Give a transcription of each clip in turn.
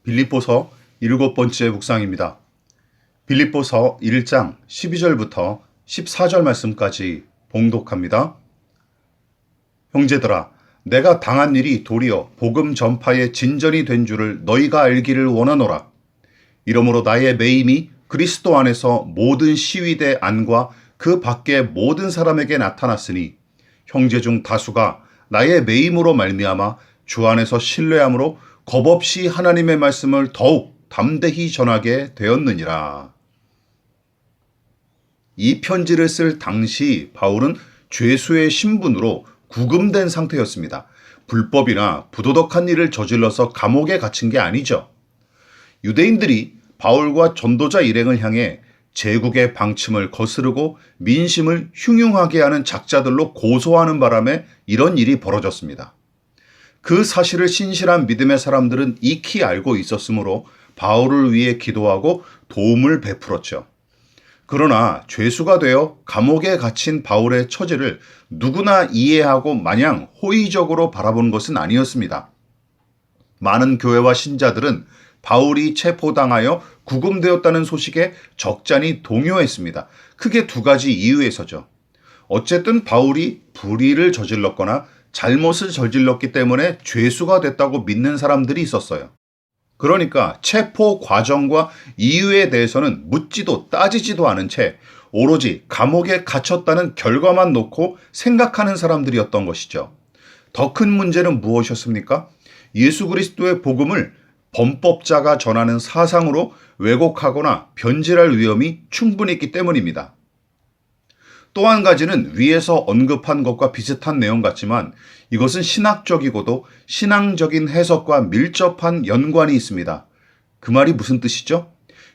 빌립보서 7번째 묵상입니다. 빌립보서 1장 12절부터 14절 말씀까지 봉독합니다. 형제들아, 내가 당한 일이 도리어 복음 전파의 진전이 된 줄을 너희가 알기를 원하노라. 이러므로 나의 매임이 그리스도 안에서 모든 시위대 안과 그 밖의 모든 사람에게 나타났으니 형제 중 다수가 나의 매임으로 말미암아 주 안에서 신뢰함으로 겁없이 하나님의 말씀을 더욱 담대히 전하게 되었느니라. 이 편지를 쓸 당시 바울은 죄수의 신분으로 구금된 상태였습니다. 불법이나 부도덕한 일을 저질러서 감옥에 갇힌 게 아니죠. 유대인들이 바울과 전도자 일행을 향해 제국의 방침을 거스르고 민심을 흉흉하게 하는 작자들로 고소하는 바람에 이런 일이 벌어졌습니다. 그 사실을 신실한 믿음의 사람들은 익히 알고 있었으므로 바울을 위해 기도하고 도움을 베풀었죠. 그러나 죄수가 되어 감옥에 갇힌 바울의 처지를 누구나 이해하고 마냥 호의적으로 바라본 것은 아니었습니다. 많은 교회와 신자들은 바울이 체포당하여 구금되었다는 소식에 적잖이 동요했습니다. 크게 두 가지 이유에서죠. 어쨌든 바울이 불의를 저질렀거나 잘못을 저질렀기 때문에 죄수가 됐다고 믿는 사람들이 있었어요. 그러니까 체포 과정과 이유에 대해서는 묻지도 따지지도 않은 채 오로지 감옥에 갇혔다는 결과만 놓고 생각하는 사람들이었던 것이죠. 더 큰 문제는 무엇이었습니까? 예수 그리스도의 복음을 범법자가 전하는 사상으로 왜곡하거나 변질할 위험이 충분히 있기 때문입니다. 또 한 가지는 위에서 언급한 것과 비슷한 내용 같지만 이것은 신학적이고도 신앙적인 해석과 밀접한 연관이 있습니다. 그 말이 무슨 뜻이죠?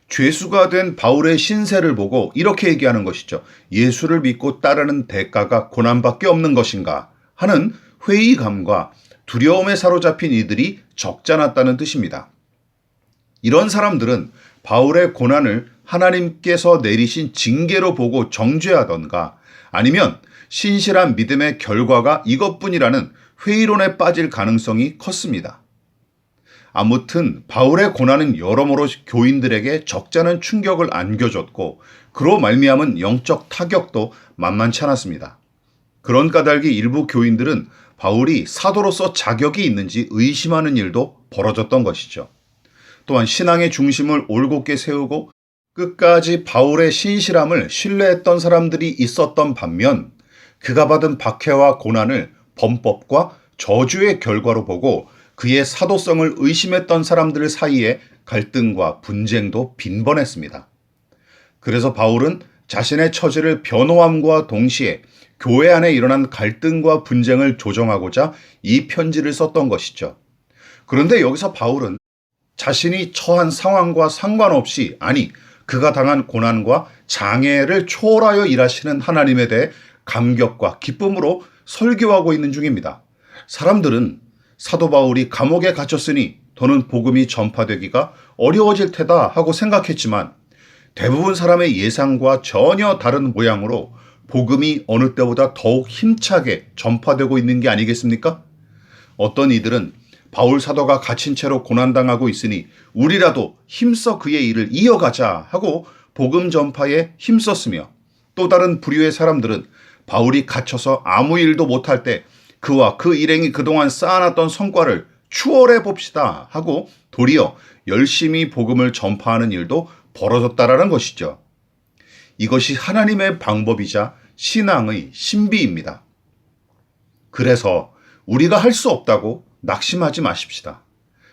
죄수가 된 바울의 신세를 보고 이렇게 얘기하는 것이죠. 예수를 믿고 따르는 대가가 고난밖에 없는 것인가 하는 회의감과 두려움에 사로잡힌 이들이 적잖았다는 뜻입니다. 이런 사람들은 바울의 고난을 하나님께서 내리신 징계로 보고 정죄하던가 아니면 신실한 믿음의 결과가 이것뿐이라는 회의론에 빠질 가능성이 컸습니다. 아무튼 바울의 고난은 여러모로 교인들에게 적잖은 충격을 안겨줬고 그로 말미암은 영적 타격도 만만치 않았습니다. 그런 까닭에 일부 교인들은 바울이 사도로서 자격이 있는지 의심하는 일도 벌어졌던 것이죠. 또한 신앙의 중심을 올곧게 세우고 끝까지 바울의 신실함을 신뢰했던 사람들이 있었던 반면 그가 받은 박해와 고난을 범법과 저주의 결과로 보고 그의 사도성을 의심했던 사람들 사이에 갈등과 분쟁도 빈번했습니다. 그래서 바울은 자신의 처지를 변호함과 동시에 교회 안에 일어난 갈등과 분쟁을 조정하고자 이 편지를 썼던 것이죠. 그런데 여기서 바울은 자신이 처한 상황과 상관없이 아니 그가 당한 고난과 장애를 초월하여 일하시는 하나님에 대해 감격과 기쁨으로 설교하고 있는 중입니다. 사람들은 사도 바울이 감옥에 갇혔으니 더는 복음이 전파되기가 어려워질 테다 하고 생각했지만 대부분 사람의 예상과 전혀 다른 모양으로 복음이 어느 때보다 더욱 힘차게 전파되고 있는 게 아니겠습니까? 어떤 이들은 바울 사도가 갇힌 채로 고난당하고 있으니 우리라도 힘써 그의 일을 이어가자 하고 복음 전파에 힘썼으며 또 다른 부류의 사람들은 바울이 갇혀서 아무 일도 못할 때 그와 그 일행이 그동안 쌓아놨던 성과를 추월해 봅시다 하고 도리어 열심히 복음을 전파하는 일도 벌어졌다라는 것이죠. 이것이 하나님의 방법이자 신앙의 신비입니다. 그래서 우리가 할 수 없다고 낙심하지 마십시다.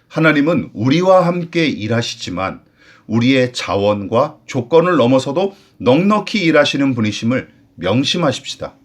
하나님은 우리와 함께 일하시지만 우리의 자원과 조건을 넘어서도 넉넉히 일하시는 분이심을 명심하십시다.